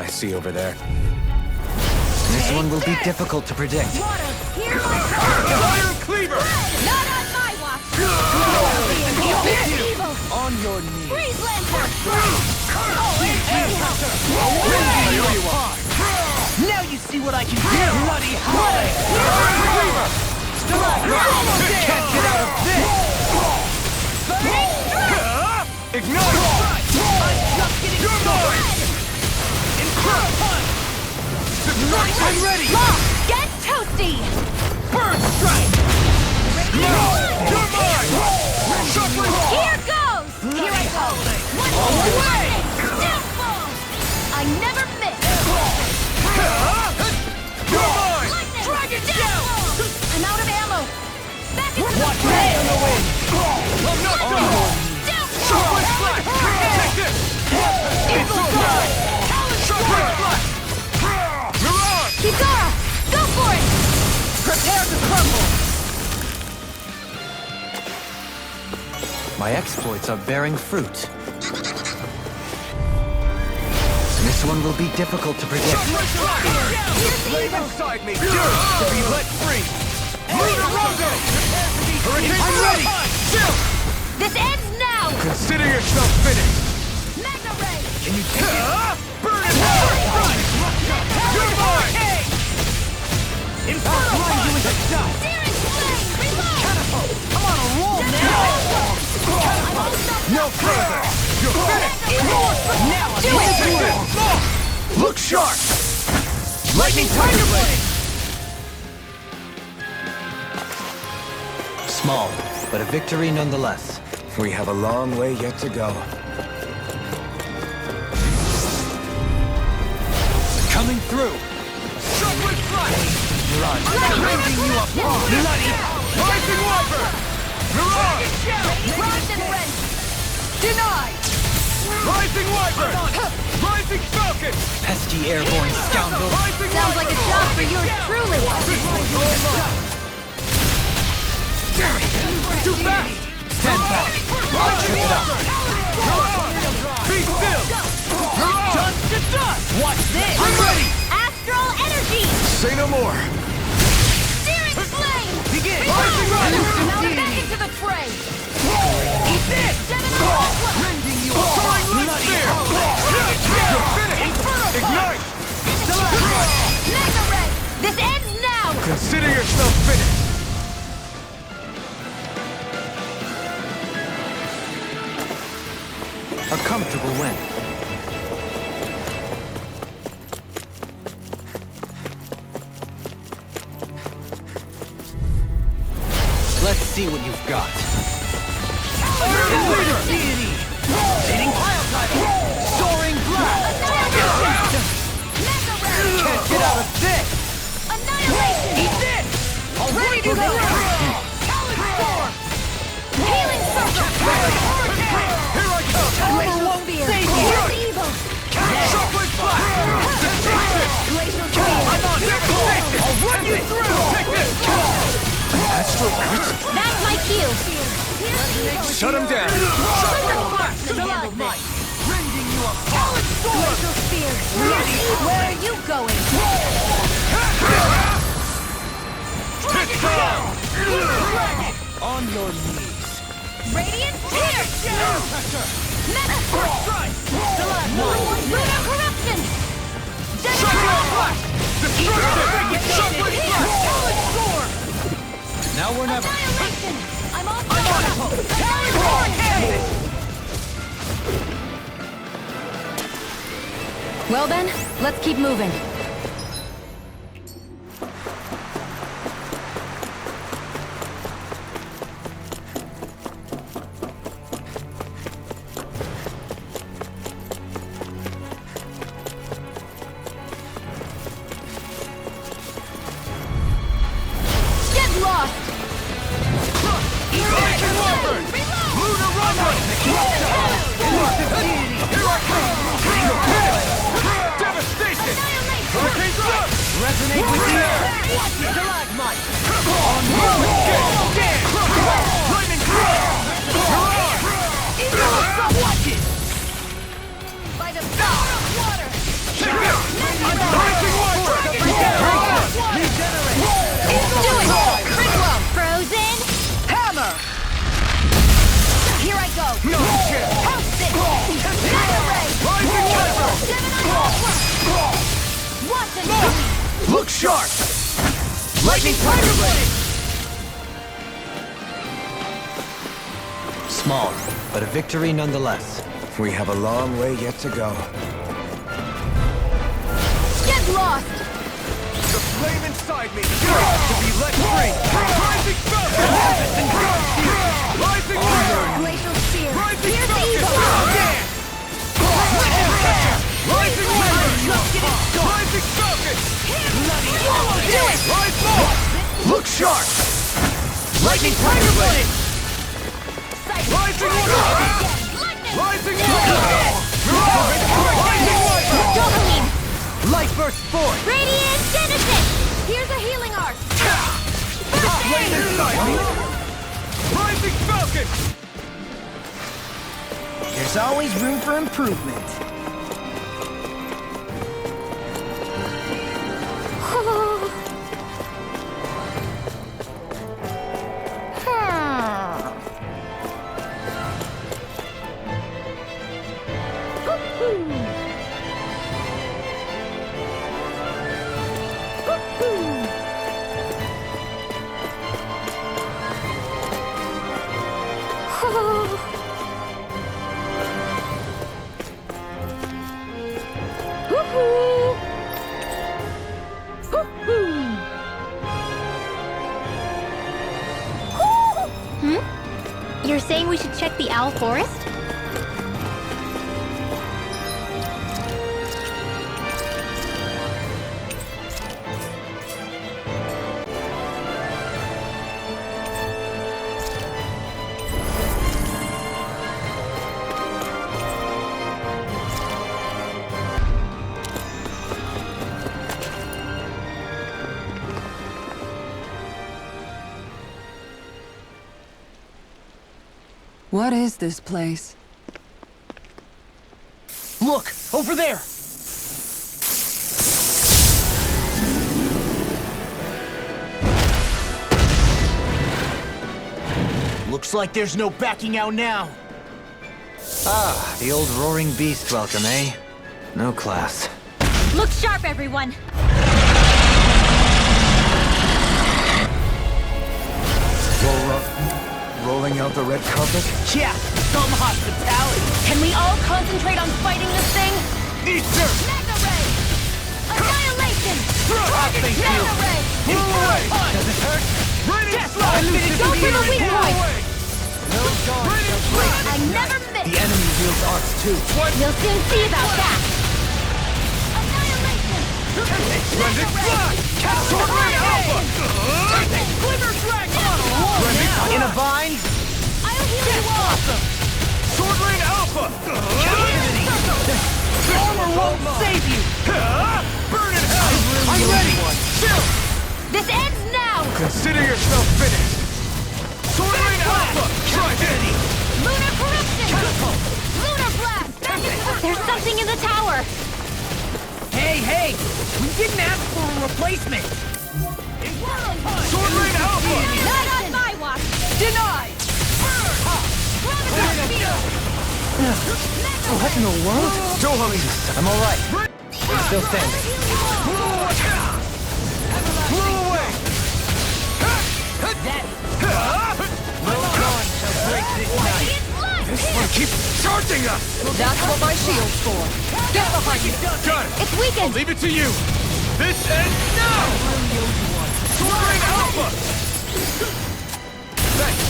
I see over there. This one will be difficult to predict. Water, here Fire Cleaver! Not on my watch! Fear evil! On your knees. Freeze Lantern! Now you see what I can do! Bloody hell! Can't get out of this! Ignite! I'm just getting started! I'm ready! Get toasty! Burn strike! You're mine! Here goes! Here I go! One way! Downfall! I never miss! You're mine! Lightning! Dragon down! I'm out of ammo! Back into the Watch fray! me on the way! I'm not done! Downfall! Shockwave Flash! Take this! Eagle Fly! Shockwave Flash! Mirage! Kizara! Go for it! Prepare to crumble! My exploits are bearing fruit. This one will be difficult to predict. Lay inside me! Yours to be let free! I'm ready! This ends now! Consider yourself finished! Magna Ray! Can you take it? Burn it hard! You're mine! I'll grind you into dust! Searing Flame! Reload! I'm on a roll now! No further! You're finished! Now I'm Take this! Look sharp! Lightning Tiger Blade! Small, but a victory nonetheless. We have a long way yet to go. Coming through! Shockwave Flash! I'm raising you up! Bloody! Rising Wiper! Mirage! Rocked and rent! Denied! Rising Wiper! Rising Falcon! Pesky airborne scoundrel! Rising Sounds like a job for yours truly! Too fast! Stand back! I'll trip it up! Be still! Done to dust! Watch this! I'm ready! Astral Energy! Say no more! Searing Flame! Begin! Rising Rider! Now back into the fray! Eat this! Rending you apart! Bloody You're finished! Ignite! Magna Ray! This ends now! Consider yourself finished! A comfortable win. Let's see what you've got. Deity! Hitting pile title! Soaring blast! Magna Ray! Can't get out of this! Annihilation! Eat this! Ready to go! Healing Circle! Here I come! Glacial Spear! Here's evil! Shockwave Flash! Glacial Spear! I'm on devastation! I'll run you through! Take this! Astral Art? That's my cue! Here's evil! Shut him down! Shockwave Flash! Blood! Rending you apart! Glacial Spear! Here's evil! Where are you going? Hit down! On your knees! Radiant Tear! Meta Strike! Lunar Corruption! Shockwave Flash! Destruction! Shockwave Flash! Now or never! Annihilation! I'm on fire! Well then, let's keep moving. Lost! Rising Wiper! Lunar Runway! Here I come! Devastation! Look sharp! Lightning Tiger Blade! Small, but a victory nonetheless. We have a long way yet to go. Get lost! The flame inside me yearns to be let free! Rising Falcon! Rising Falcon! Glacial Spear! Rising Here's the Falcon! evil! Rising Falcon! Rising Falcon! Do it! Rise more! Look sharp! Lightning Tiger Blade! Rising Water! Rising Water! Rising Water! Dopamine! Light burst forth! Radiant Genesis! Here's a healing arc! Flame inside me! Rising Falcon! There's always room for improvement. You're saying we should check the Owl Forest? What is this place? Look! Over there! Looks like there's no backing out now. Ah, the old roaring beast welcome, eh? No class. Look sharp, everyone! Rolling out the red carpet? Yeah, some hospitality. Can we all concentrate on fighting this thing? Easter! Mega Ray! Annihilation! Thank you! Mega Ray! Move away! Does it hurt? Radiant Go Slide! for the weak point! No guard shall break. I never miss! The enemy wields arts too. You'll soon see about that! Annihilation! Splendid Flash! Sword Ray Alpha! Glimmer Dragon! In a bind? I'll heal you all! Sword Ray Alpha! Armor won't save you! Burn in hell! I'm ready! Chill! This ends now! Consider yourself finished! Sword Ray Alpha! Try this! Lunar corruption! Lunar blast! There's something in the tower! Hey! We didn't ask for a replacement! Sword Ray Alpha! Not on my watch! Denied! What in the world? Dohali! I'm alright. I'm still standing. Blew away! No guard shall break this night. This one keeps charging us! That's what my shield's for. Get behind me! Got it! It's weakened! Leave it to you! This ends now! Sword Ray Alpha! Thanks!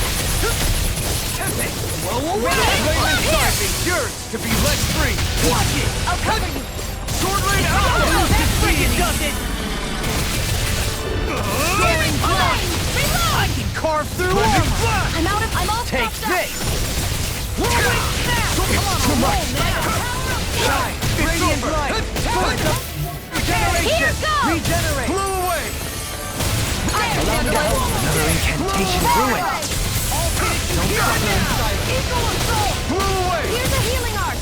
Flame inside me yearns to be let free! Watch it! I'll cover you! Sword Ray Alpha! That's freaking does it! Soaring Blast! I can carve through Splendid armor! Flash! I'm all Take stocked up! this! It's too much! It's Radiant over! light. Here Regeneration! goes! Regenerate. Blew away! Another incantation ruined. Blew away! Here's a healing arc!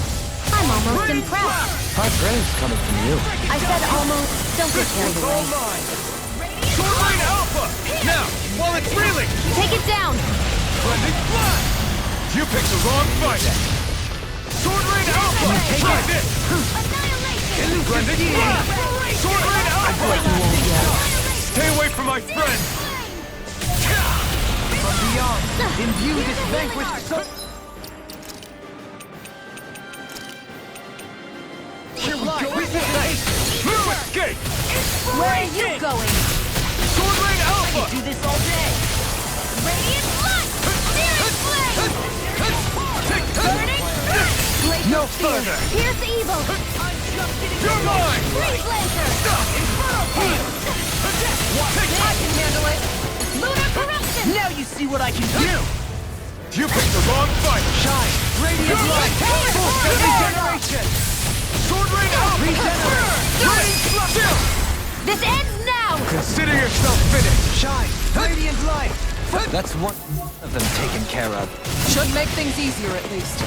I'm almost impressed. High praise coming from you. I said almost. Don't get carried It's all away. mine! Sword Ray Alpha! Now, while it's reeling! Take it down! Splendid Flash! You picked the wrong fight! Sword Ray Alpha! Try this! Annihilation! Splendid Flash! Sword Ray Alpha! Stay away from my friend! From beyond, imbue this vanquished soul. No escape! Where are you going? Sword Rain Alpha! Do this all day. Radiant light! Searing flame! Burning earth! Glacial No spear! further. Pierce evil! You're mine! Freeze laser! Infernal punch! I can handle it! Lunar corruption! Now you see what I can do. You picked the wrong fight! Shine, radiant light, full regeneration. Sword Rain Alpha! Regenerate! This ends now! Consider yourself finished! Shine, radiant light. That's one of them taken care of. Should make things easier at least.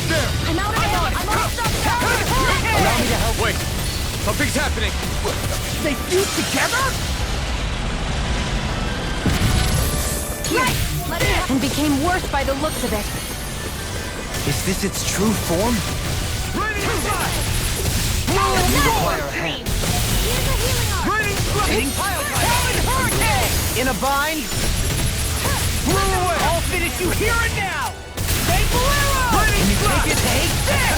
There! I'm out of ammo! I'm all stuffed up! Allow me to help. Wait! Something's happening! They fuse together? Right! Let it happen! And became worse by the looks of it. Is this its true form? Require a hand. Here's a healing arm! Hitting pile hurricane! In a bind? I'll finish you here and now! Say Bolero! Can you take it? Take this!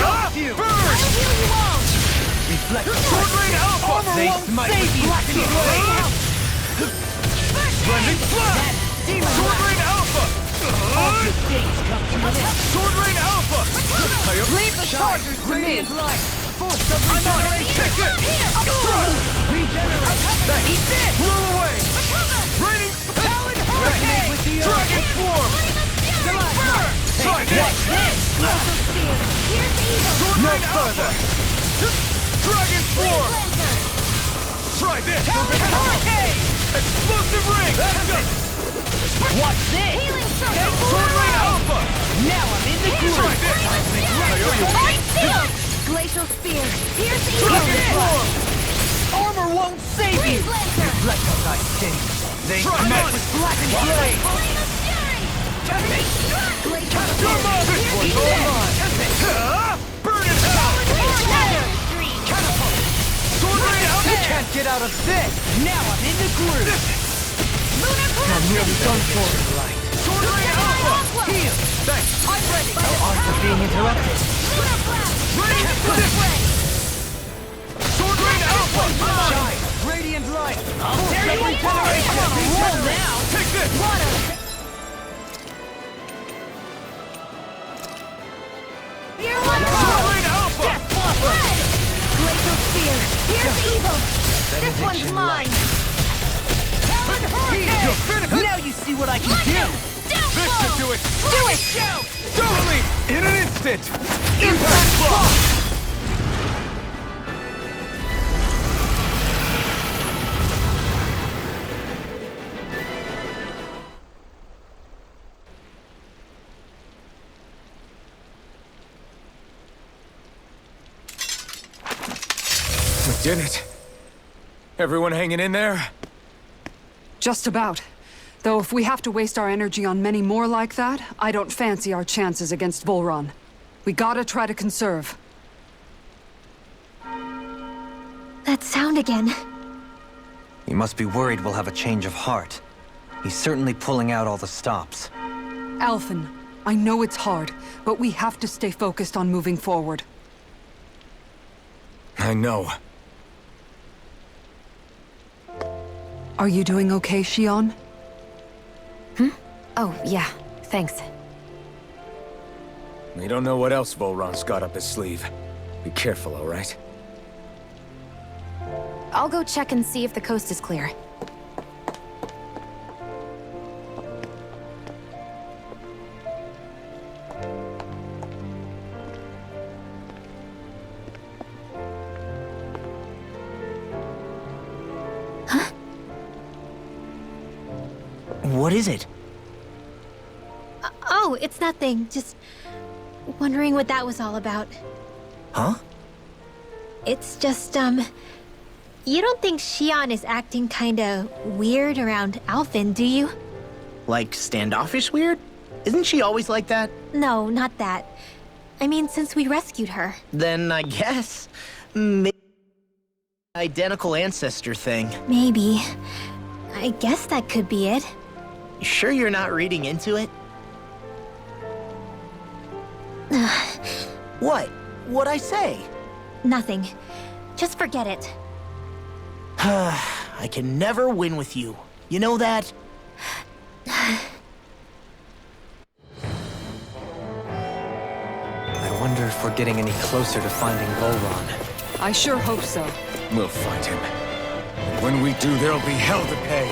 I'll heal you all! Reflect. Sword Rain Alpha! Armor They won't smite save with you, black and Dethrone! Blending Flood! Demon Sword Blast! Rain Alpha! All good things come to an end. Sword Rain Alpha! Leave the chargers to me! Force of regeneration. Take it! Regenerate! Eat this! Blow away! Raining Talon Hurricane! with the Dragon Form! Burn! Try Watch this! this! Glacial spear! Here's the evil! Sword No Rain further. Alpha! Dragon Form! Laser! Try this! Talon Hurricane! Explosive Ring! Watch this! Healing Sword circle! Rain Alpha! Now I'm in the Try groove! this! I owe you one. Light shield! Glacial spear! Here's the Dragon evil! Form! Armor won't save you! Freeze laser! Let the night sting. They Try met this! with black and flame. Flame of fury! Glacial spear! This one's all mine! Burn in hell! Sword Rain You Alpha! can't get out of this. Now I'm in the groove! I'm nearly done for in light. Sword Rain Alpha! Heal. Thanks! I'm ready. No odds of being interrupted. Rain Sword Rain Alpha! Shine, radiant light. There you go! I'm on a roll now! Take this! Sword Rain Alpha! Glacial spear! Here's evil! This one's mine! You're finished! Now you see what I can do! This should do it! Do it! Totally! In an instant! Impact block! We did it! Everyone hanging in there? Just about. Though if we have to waste our energy on many more like that, I don't fancy our chances against Vholran. We gotta try to conserve. That sound again. You must be worried we'll have a change of heart. He's certainly pulling out all the stops. Alphen, I know it's hard, but we have to stay focused on moving forward. I know. Are you doing okay, Shion? Oh, yeah. Thanks. We don't know what else Vholran's got up his sleeve. Be careful, all right? I'll go check and see if the coast is clear. What is it? Oh, it's nothing. Just wondering what that was all about. Huh? It's just, you don't think Shion is acting kinda weird around Alphen, do you? Like standoffish weird? Isn't she always like that? No, not that. I mean, since we rescued her. Then I guess... maybe identical ancestor thing. Maybe. I guess that could be it. You sure you're not reading into it? What? What'd I say? Nothing. Just forget it. I can never win with you. You know that? I wonder if we're getting any closer to finding Vholran. I sure hope so. We'll find him. And when we do, there'll be hell to pay.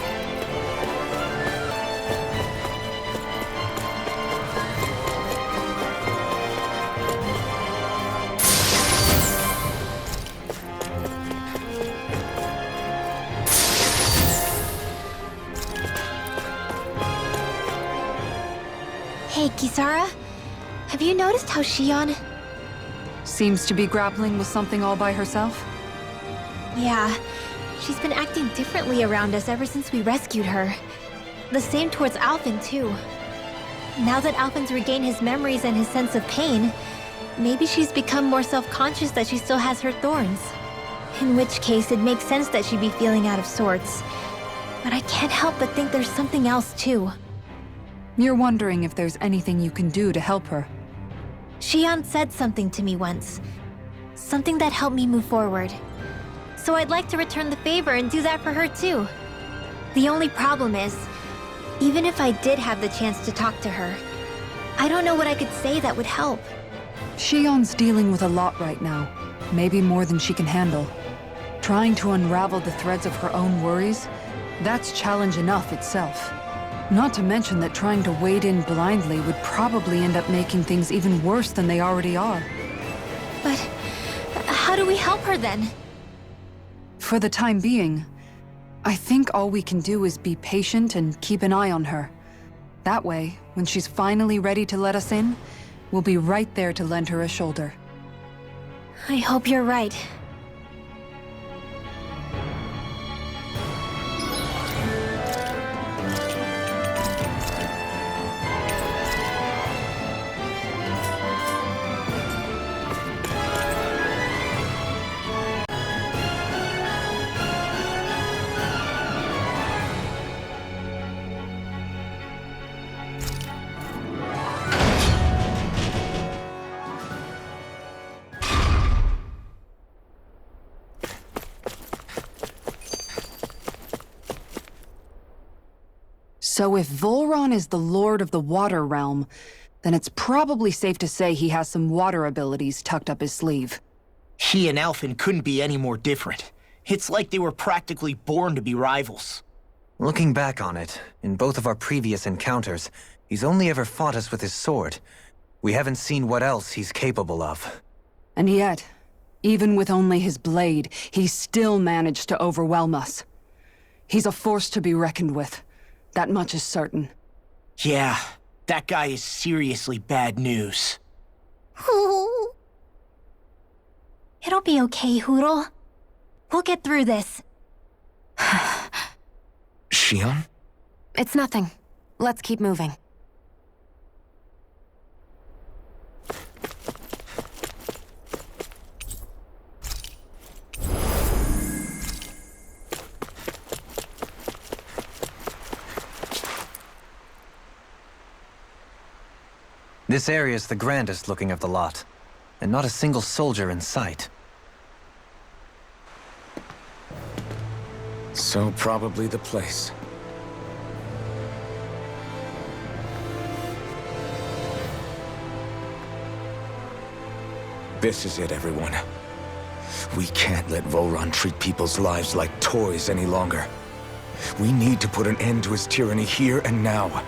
Hey, Kisara. Have you noticed how Shion... Seems to be grappling with something all by herself? Yeah, she's been acting differently around us ever since we rescued her. The same towards Alphen, too. Now that Alphen's regained his memories and his sense of pain, maybe she's become more self-conscious that she still has her thorns. In which case, it makes sense that she'd be feeling out of sorts. But I can't help but think there's something else, too. You're wondering if there's anything you can do to help her. Shion said something to me once. Something that helped me move forward. So I'd like to return the favor and do that for her too. The only problem is, even if I did have the chance to talk to her, I don't know what I could say that would help. Shion's dealing with a lot right now. Maybe more than she can handle. Trying to unravel the threads of her own worries, that's challenge enough itself. Not to mention that trying to wade in blindly would probably end up making things even worse than they already are. But how do we help her then? For the time being, I think all we can do is be patient and keep an eye on her. That way, when she's finally ready to let us in, we'll be right there to lend her a shoulder. I hope you're right. So if Vholran is the Lord of the Water Realm, then it's probably safe to say he has some water abilities tucked up his sleeve. He and Alphen couldn't be any more different. It's like they were practically born to be rivals. Looking back on it, in both of our previous encounters, he's only ever fought us with his sword. We haven't seen what else he's capable of. And yet, even with only his blade, he still managed to overwhelm us. He's a force to be reckoned with. That much is certain. Yeah, that guy is seriously bad news. It'll be okay, Hootle. We'll get through this. Shion? It's nothing. Let's keep moving. This area's the grandest looking of the lot, and not a single soldier in sight. So probably the place. This is it, everyone. We can't let Vholran treat people's lives like toys any longer. We need to put an end to his tyranny here and now.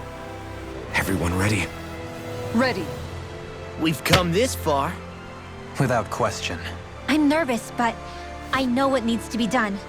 Everyone ready? Ready. We've come this far. Without question. I'm nervous, but I know what needs to be done.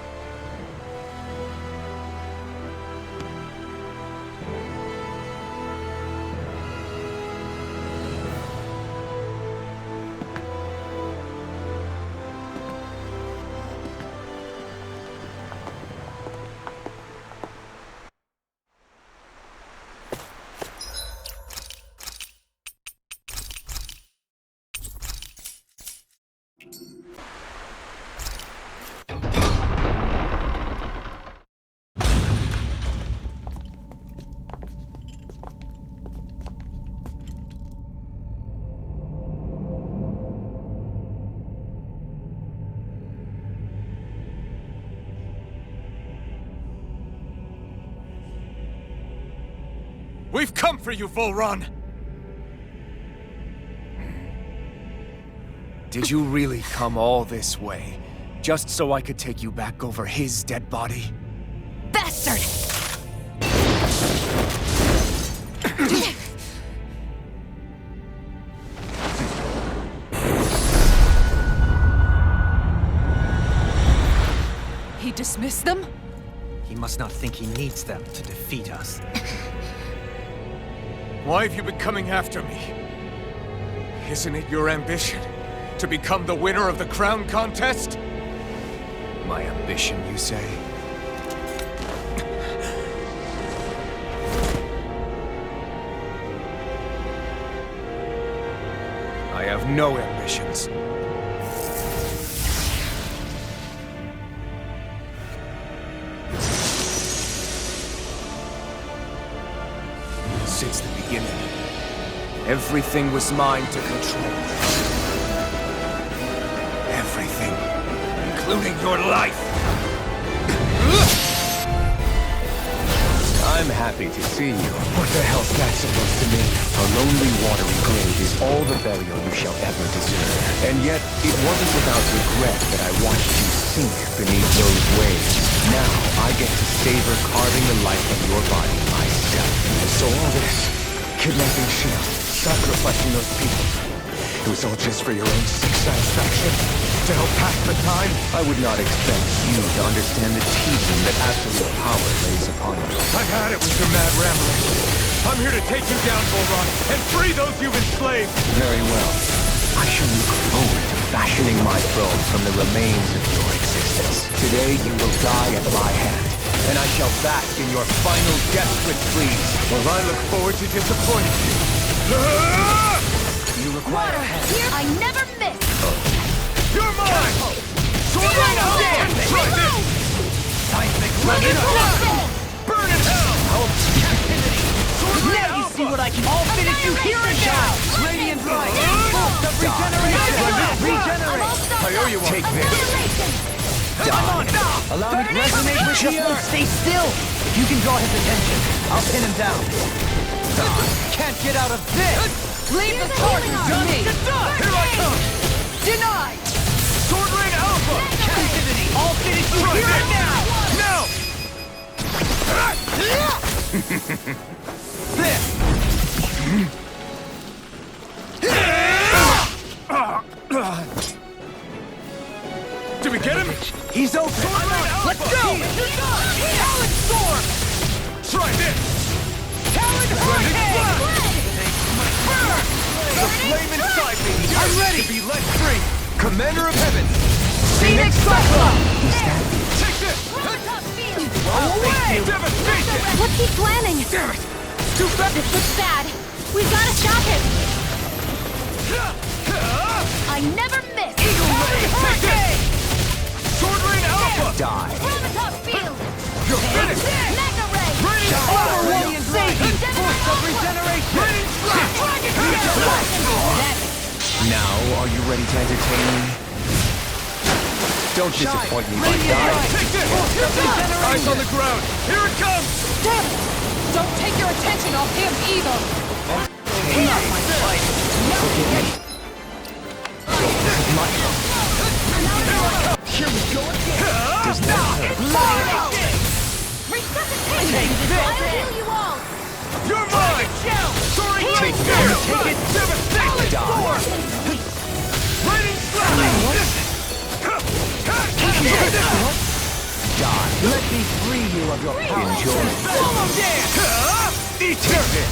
We've come for you, Vholran! Did you really come all this way? Just so I could take you back over his dead body? Bastard! He dismissed them? He must not think he needs them to defeat us. Why have you been coming after me? Isn't it your ambition to become the winner of the crown contest? My ambition, you say? I have no ambitions. Since the beginning, everything was mine to control. Everything, including your life. I'm happy to see you. What the hell's that supposed to mean? A lonely, watery grave is all the burial you shall ever deserve. And yet, it wasn't without regret that I watched you sink beneath those waves. Now, I get to savor carving the life of your body myself. So all this, kidnapping Shield, sacrificing those people, it was all just for your own sick satisfaction? To help pass the time? I would not expect you to understand the teaching that absolute power lays upon you. I've had it with your mad rambling. I'm here to take you down, Vholran, and free those you've enslaved! Very well. I shall look forward to fashioning my throne from the remains of your existence. Today you will die at my hand, and I shall bask in your final desperate pleas. Well, I look forward to disappointing you. You require a hand. Here, I never miss! You're mine! Sword right out! Try this! Seismic Burn in resonator! hell! Captivity! Now you see what I can all finish you here and now! Radiant Light! Pulse of regeneration! Regenerate! I owe you one. Take this. I'm on it! Allow me to resonate with Just the won't earth. stay still! If you can draw his attention, I'll pin him down. Can't get out of this! Leave the charges to me! Here I come! Denied! Sword Rain Alpha! Captivity! I'll finish you Try here this! and now! Now! This! Did we get him? He's open! Let's go! Talon Storm! Try this! Talon Hurricane! Burn! The flame inside me! I'm ready! To be let free! Commander of Heaven! Phoenix Cyclone! Take this! Away! Devastation! What's he planning? Damn it! Too fast! This looks bad. We've got to stop him. I never miss! Eagle Ray! Hurricane! Sword Rain Alpha! Die. Prototype field! You're finished! Mega Ray! Radiant Radiant Light! Force of regeneration! Radiant Now, are you ready to entertain me? Don't disappoint me by Radiant dying. Light! Take this! Force of regeneration! Eyes on the ground! Here it comes! Damn it! Don't take your attention off him either! Not my fight! Here we go again! Does that hurt? Resuscitation! I'll heal you all! You're mine! Soaring Take Light this. Spear! Take it. Devastation! Die. Raining Slash! Die. Let me free you of your power. Enjoy. Follow dance! Eat this!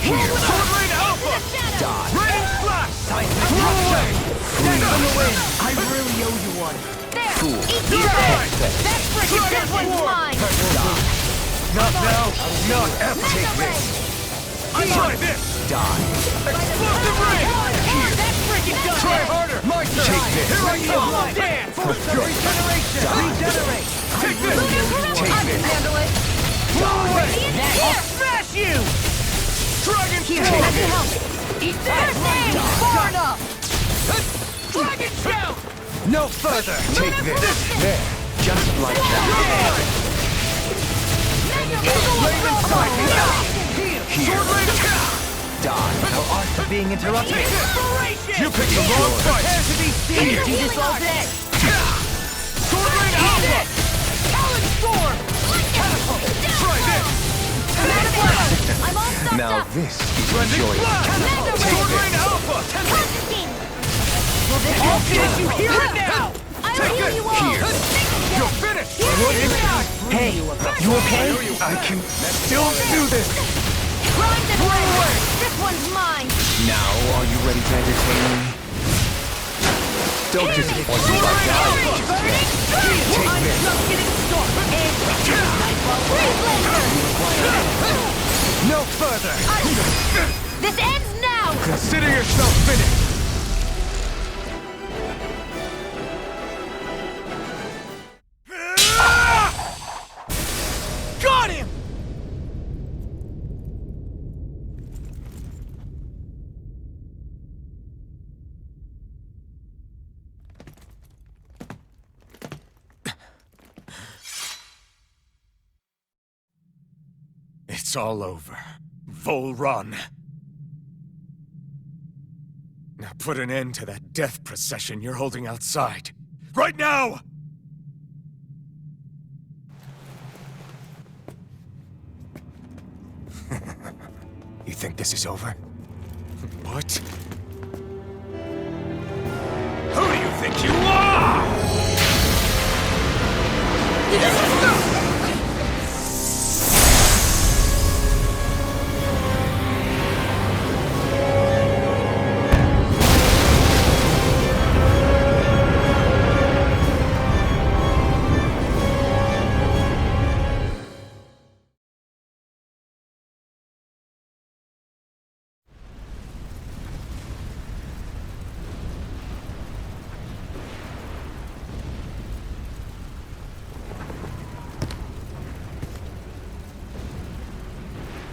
Here! Sword Rain Alpha! Die. Raining Slash! Seismic Away! Stand on the wind! I really owe you one. There! Fool. Eat You're this! mine! That's freaking this one's mine! Not now! Not ever! Mega Ray! Try this! Die. Explosive Ray! That's freaking done! Try harder! My Take turn! this. Here I Radiant come! Light! Dance! Force of regeneration! Regenerate! Take this! Take I can this. handle it! Radiant Here! I'll smash you! Dragon I Sword! can help! Eat that! Far enough! Dragon Shout! No further! Take this. There. Just like that. Flame inside me! Heal! Here. Die. Thou art being interrupted. Inspiration! You picked the wrong fight! Prepare to be seen! I can do this all day! Sword Rain Alpha! Talon Storm! Try this! I'm all stocked Now up. this is Blending enjoyable. Blast! Sword Rain Alpha! Constantine! I'll finish you here and now! I'll Take heal this! you all! Here! You're finished! Hey, you okay? I can still do this! Grind and away! This one's mine! Now, are you ready to entertain me? Don't disappoint me by dying just yet. I'm just getting started! No further! This ends now! Consider yourself finished! Got him! It's all over. Vholran. Now put an end to that death procession you're holding outside. Right now! You think this is over? What? Who do you think you are?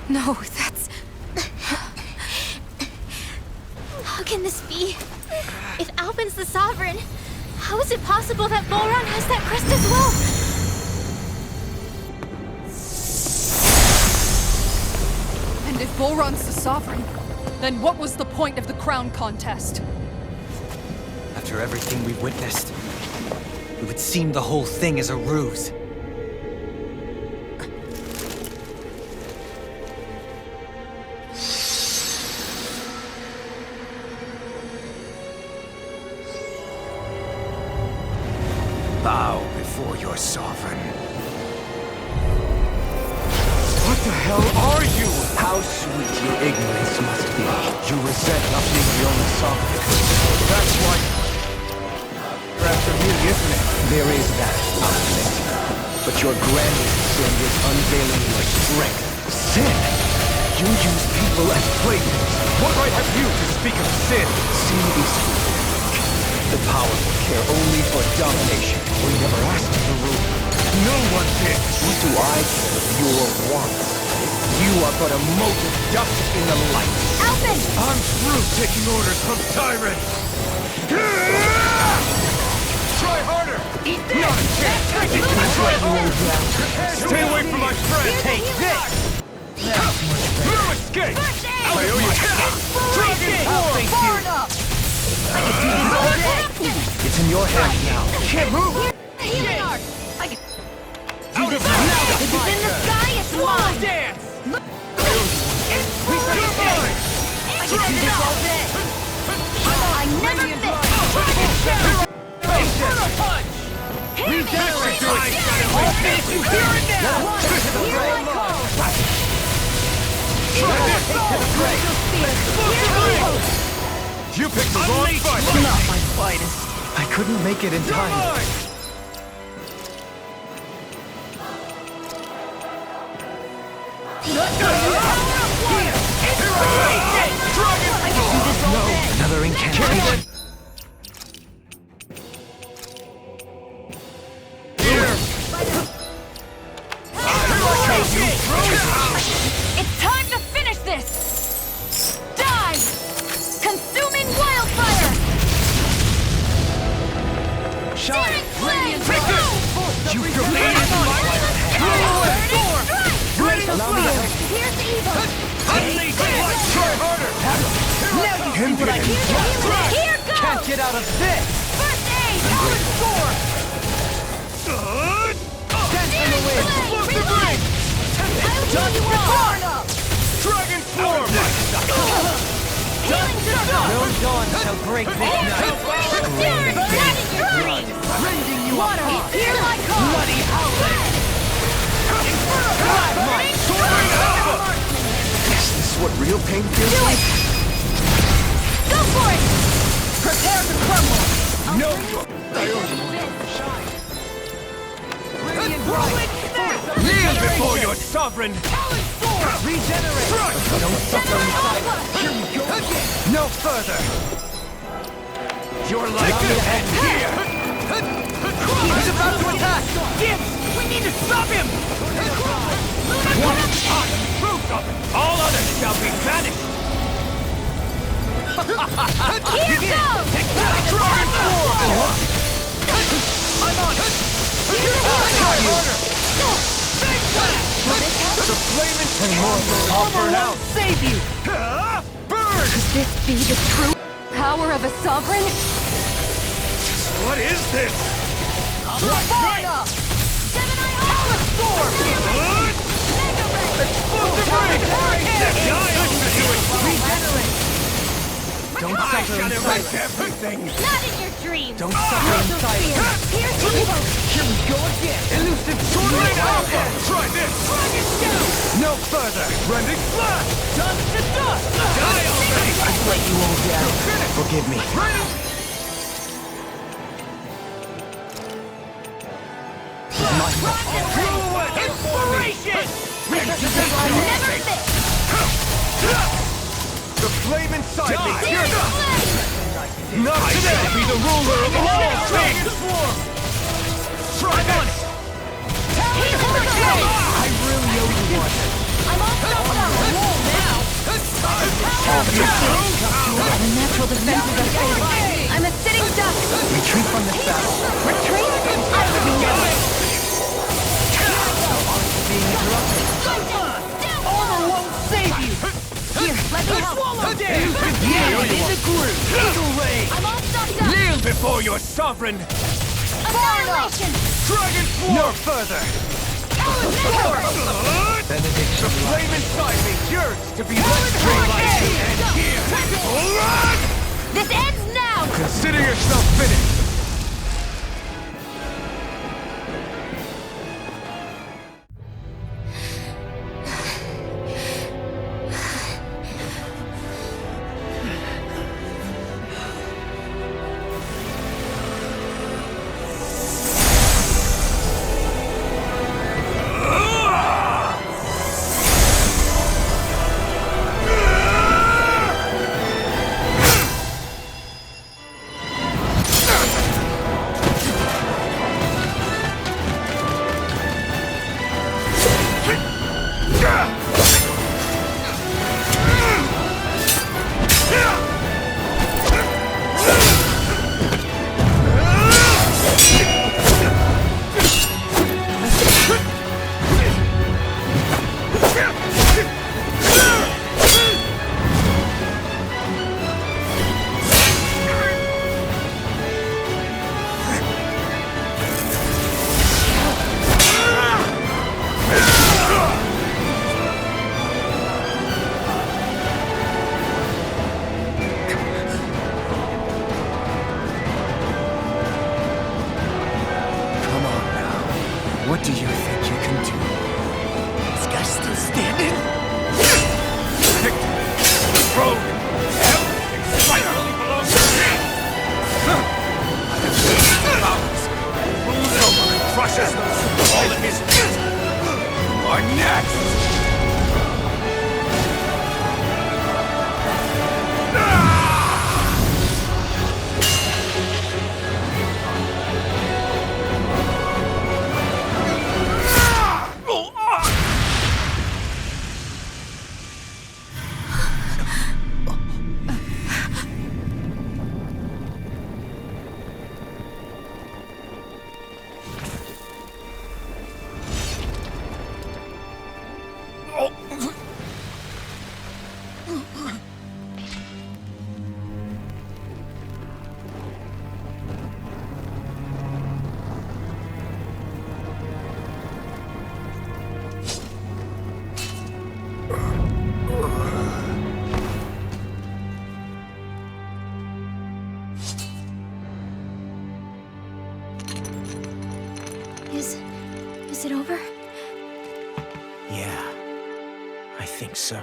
No, that's... How can this be? If Alpin's the Sovereign, how is it possible that Vholran has that crest as well? And if Vholran's the Sovereign, then what was the point of the crown contest? After everything we've witnessed, it would seem the whole thing is a ruse. Bow before your sovereign. What the hell are you? How sweet your ignorance must be. You resent not being the only sovereign. That's why you're after me, isn't it? There is that outlet. But your grandest sin is unveiling your strength. Sin? You use people as playthings. What right have you to speak of sin? Sin is foolish. The powerful care only for domination. We never asked you to rule. No one did. What do I care of your wants? You are but a mote of dust in the light. Alpin! I'm through taking orders from tyrants. Try harder. Eat this! Stay away from my friend. Take this! No escape. I owe you. Dragon Inspiration! Form. Far enough! I can do this all day! It's in your hands now. Can't move! Healing art! I can do this now! If it's in the sky, it's mine! Dance! Inspiration! I can do this all day! I never miss! Inferno punch! Regenerate! I'll finish you here and now! Here I come! You picked the wrong fight. Not my finest. I couldn't make it in time. Another incantation. It's time to finish this! Die! Consuming wildfire! Searing flame! You feel me? Allow me to help. Here's see what I can do. Here goes! Can't get out of this! First aid! Sword! Dance in the wind! Relay! I'll Done you all! Dragon Swarm! Healing circle! No dawn shall break this night! Fury! That is your dream! Rending you Water! apart! Here I come! Bloody howling! Is this what real pain feels Do like? it! Go for it! Prepare to crumble! No! Radiant bright! Kneel before your sovereign! Regenerate! Don't suffer in sight! Here we go again! No further! Your life will end here! He's about to attack! Gibbs! We need to stop him! One shot! Proof of it! All others shall be banished! Here goes! Dragon Swarm! I'm on it! The flaming immortal all burn out! Save you! Burn! Could this be the true power of a sovereign? What is this? Fire up! Seven-Eye Power Storm! Explosive ring! Don't I suffer shall in erase silence! everything! Not in your dreams! Don't suffer in silence! Here's the evoke! Here we go again! Elusive sword! Rain Alpha! Try this! Dragon Shadow! No further! Rending Flash! Dust to dust! Die already! I've let you all down. Forgive me. Inspiration! Never miss! The flame inside me! Searing Flame! Not today! Be the ruler of all things! Try this! I really owe you one. I'm all stuck up! now! The natural defenses are fading. I'm a sitting duck! Retreat from this battle. Retreat? I would never! Being interrupted. Armor won't save you! Here, let me help! Yeah, in the groove! Eagle Ray! I'm all stuck up! Kneel before your sovereign! Annihilation! Dragon No Swarm! further! The flame inside me yearns to be let free light to end here! Run! This ends now! Consider yourself finished! Is it over? Yeah, I think so.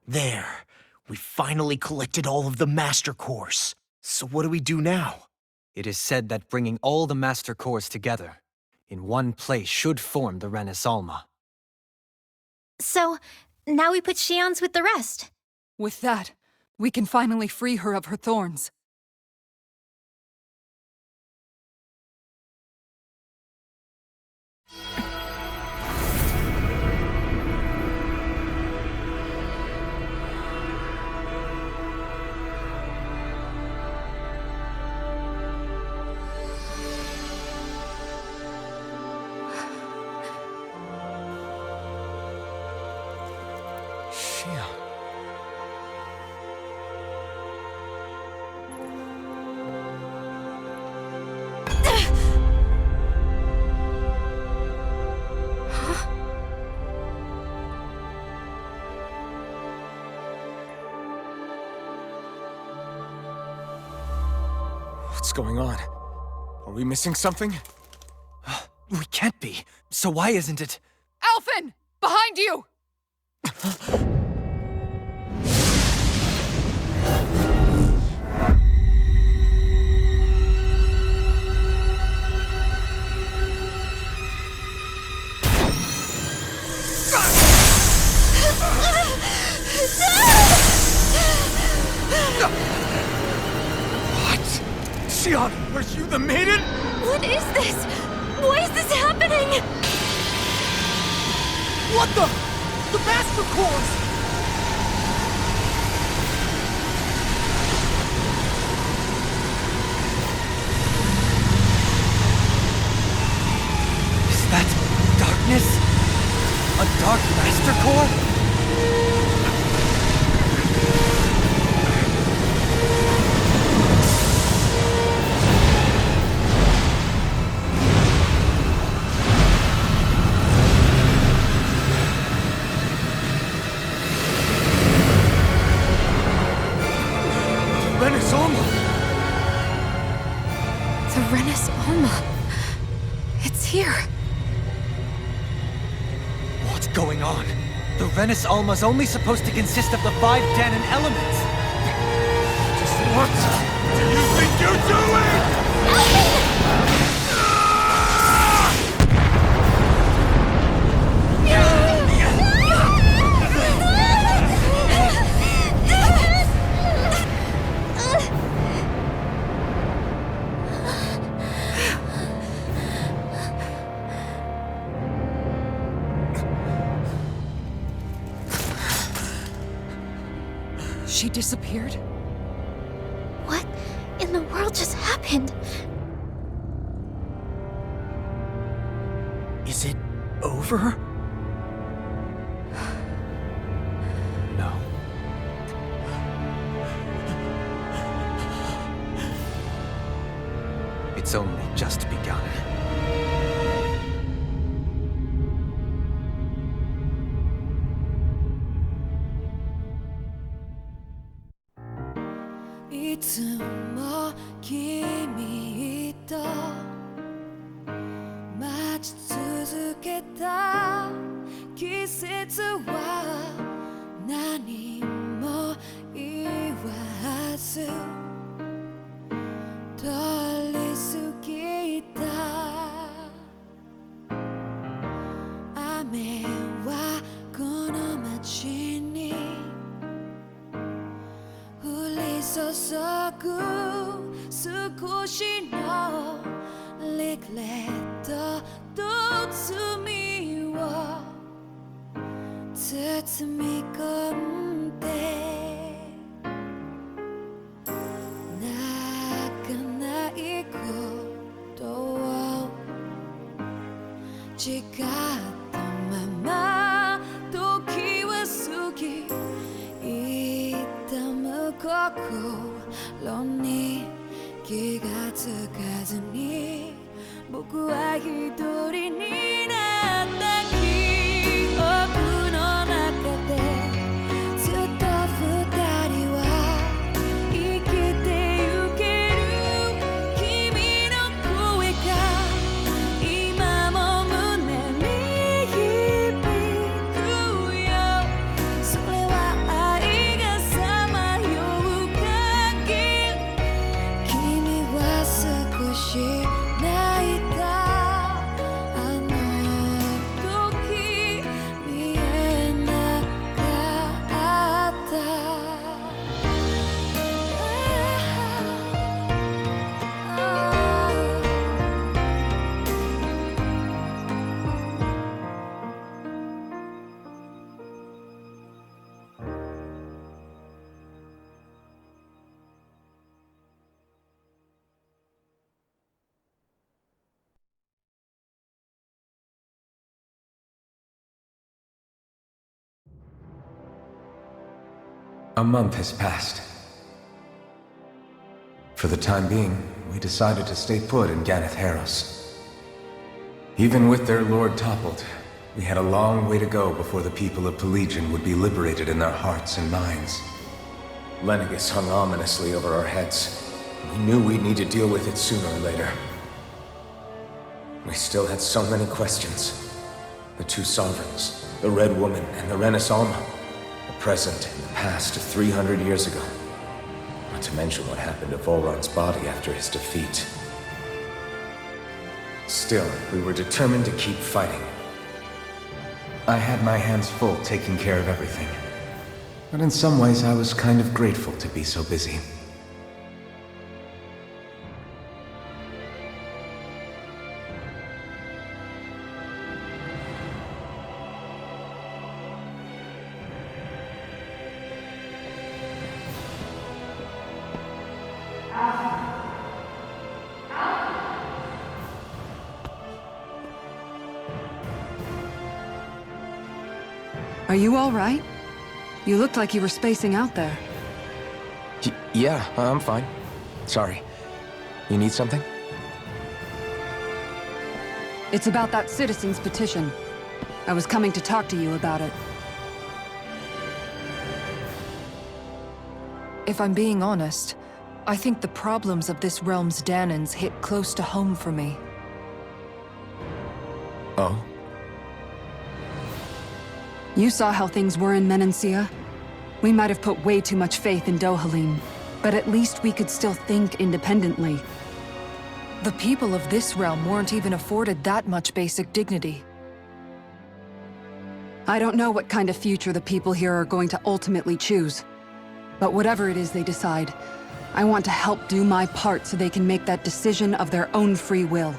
There. We finally collected all of the Master Cores. So what do we do now? It is said that bringing all the Master Cores together in one place should form the Renis Alma. So, now we put Shion's with the rest. With that, we can finally free her of her thorns. Shion. What's going on? Are we missing something? We can't be. So why isn't it? Alphen! Behind you! What? Shion, were you the maiden? What is this? Why is this happening? What the? The Master Cores! Is that darkness? A Dark Master Core? Renis Alma! The Renis Alma. It's here. What's going on? The Renis Alma's only supposed to consist of the 5 Danon elements. Just what do you think you're doing? She disappeared? What in the world just happened? Is it over? No. It's only just begun. 違ったまま時は過ぎ痛む心に気がつかずに僕は一人になった記憶の中でずっと二人は生きてゆける君の声が今も胸に響くよそれは愛がさまよう限り君は少し泣いたあの時見えなかったA month has passed. For the time being, we decided to stay put in Ganeth Haros. Even with their lord toppled, we had a long way to go before the people of Pelegion would be liberated in their hearts and minds. Lenegus hung ominously over our heads. We knew we'd need to deal with it sooner or later. We still had so many questions. The two sovereigns, the Red Woman and the Renaissance, the present and the past 300 years ago. Not to mention what happened to Vholran's body after his defeat. Still, we were determined to keep fighting. I had my hands full taking care of everything. But in some ways, I was kind of grateful to be so busy. Are you all right? You looked like you were spacing out there. Yeah, I'm fine. Sorry. You need something? It's about that citizen's petition. I was coming to talk to you about it. If I'm being honest, I think the problems of this realm's Danans hit close to home for me. Oh? You saw how things were in Menancia. We might have put way too much faith in Dohalim, but at least we could still think independently. The people of this realm weren't even afforded that much basic dignity. I don't know what kind of future the people here are going to ultimately choose. But whatever it is they decide, I want to help do my part so they can make that decision of their own free will.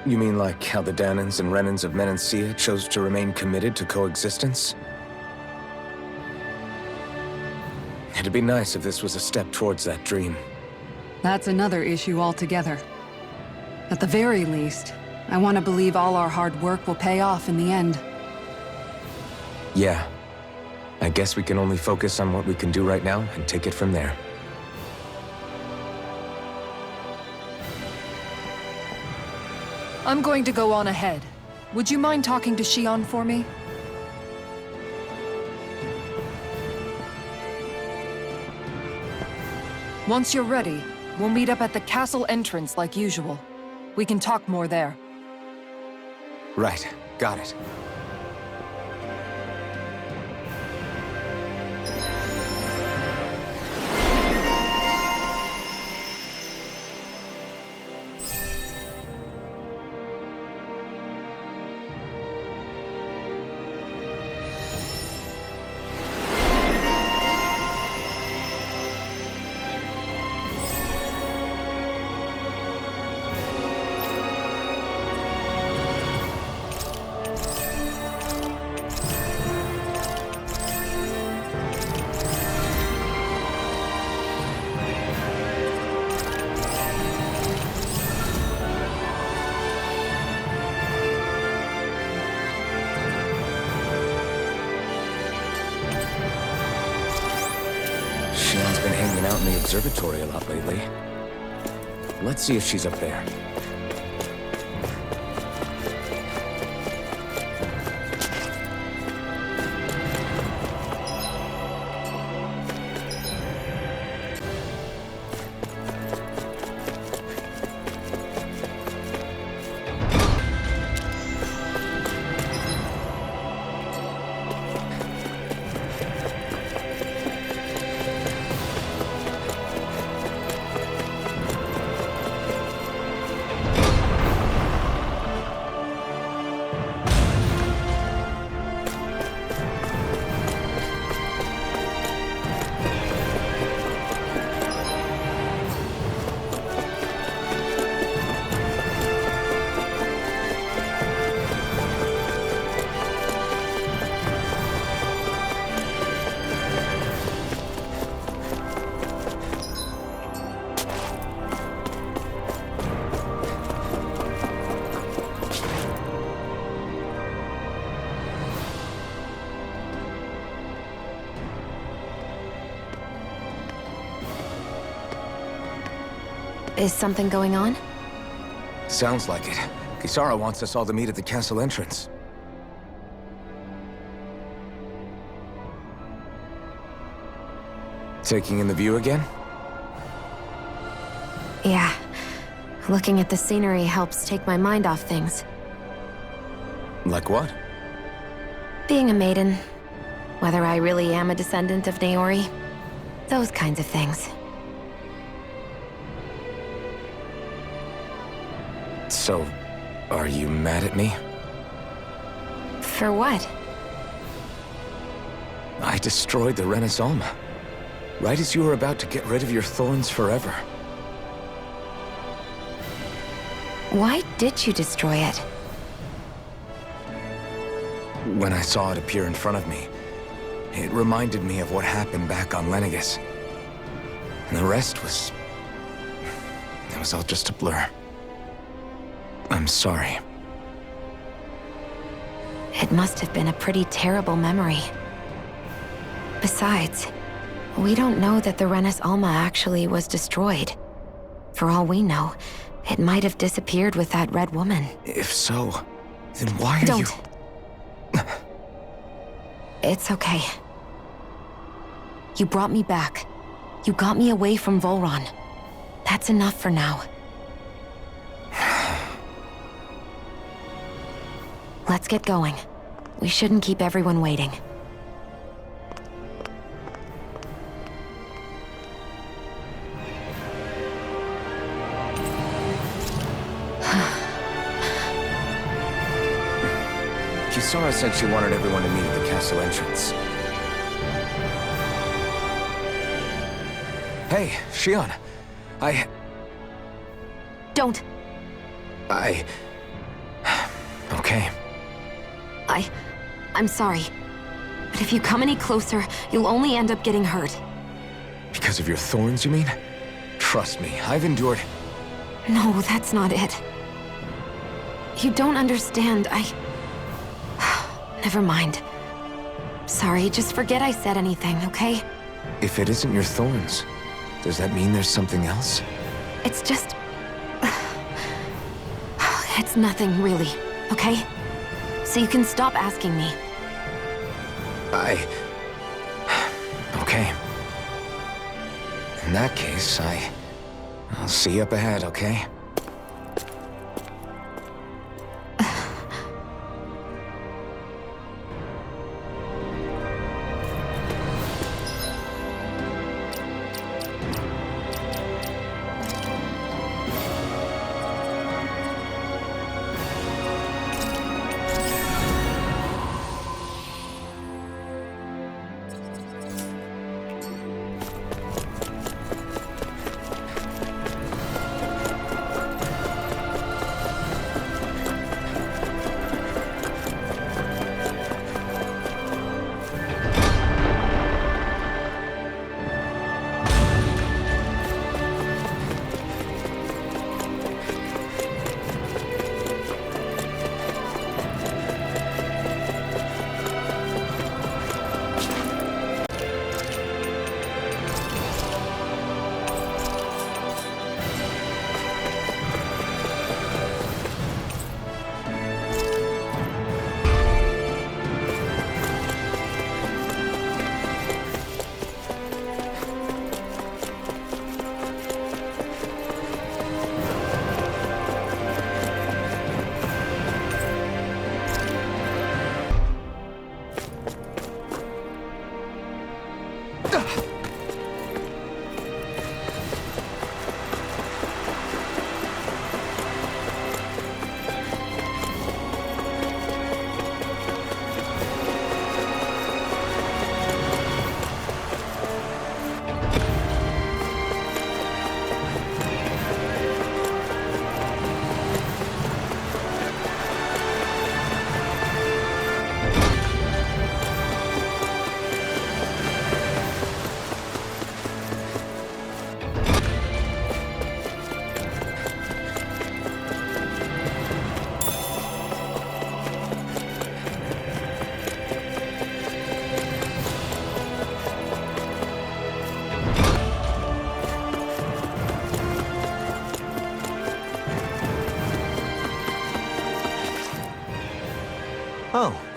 You mean like how the Danans and Renans of Menancia chose to remain committed to coexistence? It'd be nice if this was a step towards that dream. That's another issue altogether. At the very least, I want to believe all our hard work will pay off in the end. Yeah. I guess we can only focus on what we can do right now and take it from there. I'm going to go on ahead. Would you mind talking to Shion for me? Once you're ready, we'll meet up at the castle entrance like usual. We can talk more there. Right. Got it. hanging out in the observatory a lot lately. Let's see if she's up there. Is something going on? Sounds like it. Kisara wants us all to meet at the castle entrance. Taking in the view again? Yeah. Looking at the scenery helps take my mind off things. Like what? Being a maiden. Whether I really am a descendant of Naori. Those kinds of things. So, are you mad at me? For what? I destroyed the Renaissance. Right as you were about to get rid of your thorns forever. Why did you destroy it? When I saw it appear in front of me, it reminded me of what happened back on Lenegus. And the rest was... it was all just a blur. I'm sorry. It must have been a pretty terrible memory. Besides, we don't know that the Renis Alma actually was destroyed. For all we know, it might have disappeared with that red woman. If so, then why are you... Don't. It's okay. You brought me back. You got me away from Vholran. That's enough for now. Let's get going. We shouldn't keep everyone waiting. Kisara said she wanted everyone to meet at the castle entrance. Hey, Shion. Don't. Okay. I'm sorry. But if you come any closer, you'll only end up getting hurt. Because of your thorns, you mean? Trust me, I've endured... No, that's not it. You don't understand, Never mind. Sorry, just forget I said anything, okay? If it isn't your thorns, does that mean there's something else? It's just... It's nothing, really, okay? So you can stop asking me. Okay. In that case, I'll see you up ahead, okay?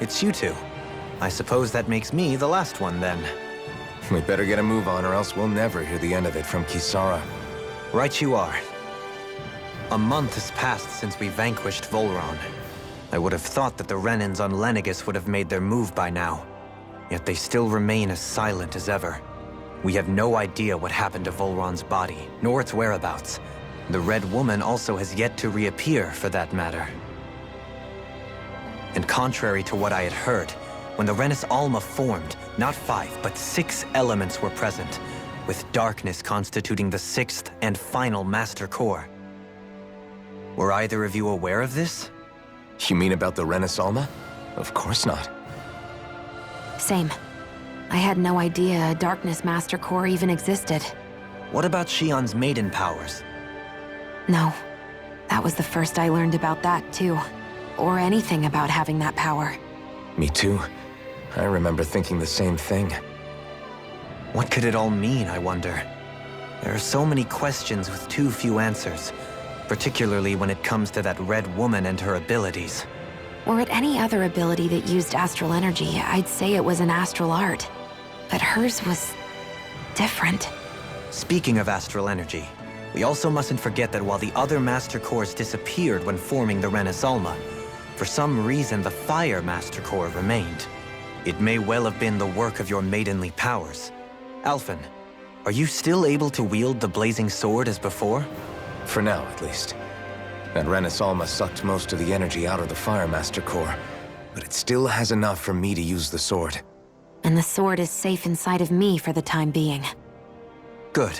it's you two. I suppose that makes me the last one, then. We better get a move on, or else we'll never hear the end of it from Kisara. Right you are. A month has passed since we vanquished Vholran. I would have thought that the Renans on Lenegis would have made their move by now. Yet they still remain as silent as ever. We have no idea what happened to Vholran's body, nor its whereabouts. The Red Woman also has yet to reappear, for that matter. And contrary to what I had heard, when the Renis Alma formed, not 5, but 6 elements were present, with darkness constituting the 6th and final Master Core. Were either of you aware of this? You mean about the Renis Alma? Of course not. Same. I had no idea a Darkness Master Core even existed. What about Shion's maiden powers? No. That was the first I learned about that, too. Or anything about having that power. Me too. I remember thinking the same thing. What could it all mean, I wonder? There are so many questions with too few answers, particularly when it comes to that Red Woman and her abilities. Were it any other ability that used astral energy, I'd say it was an astral art. But hers was different. Speaking of astral energy, we also mustn't forget that while the other Master Cores disappeared when forming the Renis Alma, for some reason the Fire Master Core remained. It may well have been the work of your maidenly powers. Alphen, are you still able to wield the blazing sword as before? For now, at least. That Renis Alma sucked most of the energy out of the Fire Master Core, but it still has enough for me to use the sword. And the sword is safe inside of me for the time being. Good.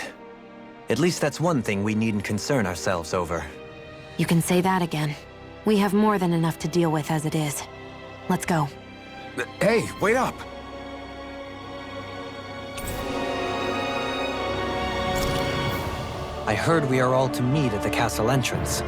At least that's one thing we needn't concern ourselves over. You can say that again. We have more than enough to deal with as it is. Let's go. Hey, wait up! I heard we are all to meet at the castle entrance.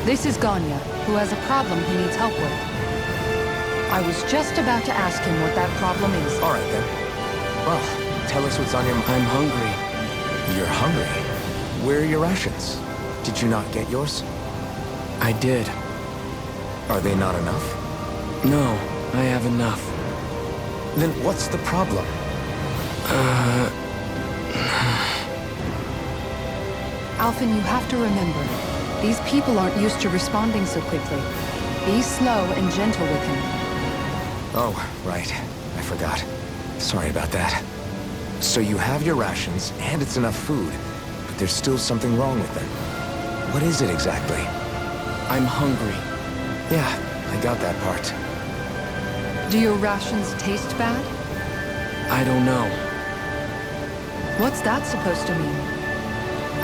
This is Ganya, who has a problem he needs help with. I was just about to ask him what that problem is. All right, then. Well, tell us what's on your mind. I'm hungry. You're hungry? Where are your rations? Did you not get yours? I did. Are they not enough? No, I have enough. Then what's the problem? Alphen, you have to remember, these people aren't used to responding so quickly. Be slow and gentle with him. Oh, right. I forgot. Sorry about that. So you have your rations, and it's enough food, but there's still something wrong with them. What is it exactly? I'm hungry. Yeah, I got that part. Do your rations taste bad? I don't know. What's that supposed to mean?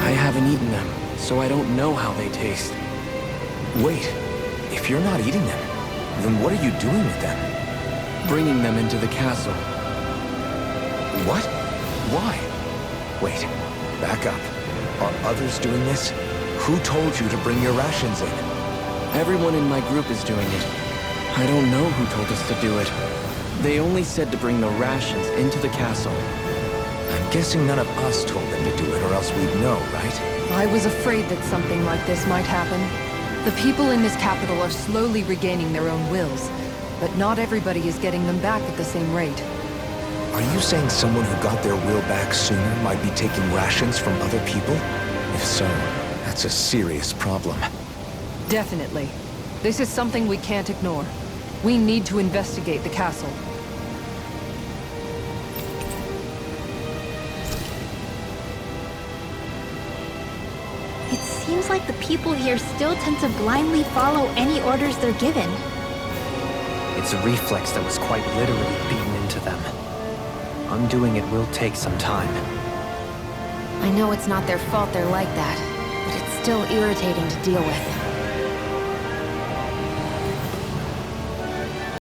I haven't eaten them, so I don't know how they taste. Wait, if you're not eating them, then what are you doing with them? Bringing them into the castle. What? Why? Wait, back up. Are others doing this? Who told you to bring your rations in? Everyone in my group is doing it. I don't know who told us to do it. They only said to bring the rations into the castle. I'm guessing none of us told them to do it, or else we'd know, right? I was afraid that something like this might happen. The people in this capital are slowly regaining their own wills, but not everybody is getting them back at the same rate. Are you saying someone who got their will back sooner might be taking rations from other people? If so, that's a serious problem. Definitely. This is something we can't ignore. We need to investigate the castle. It seems like the people here still tend to blindly follow any orders they're given. It's a reflex that was quite literally beaten into them. Undoing it will take some time. I know it's not their fault they're like that, but it's still irritating to deal with.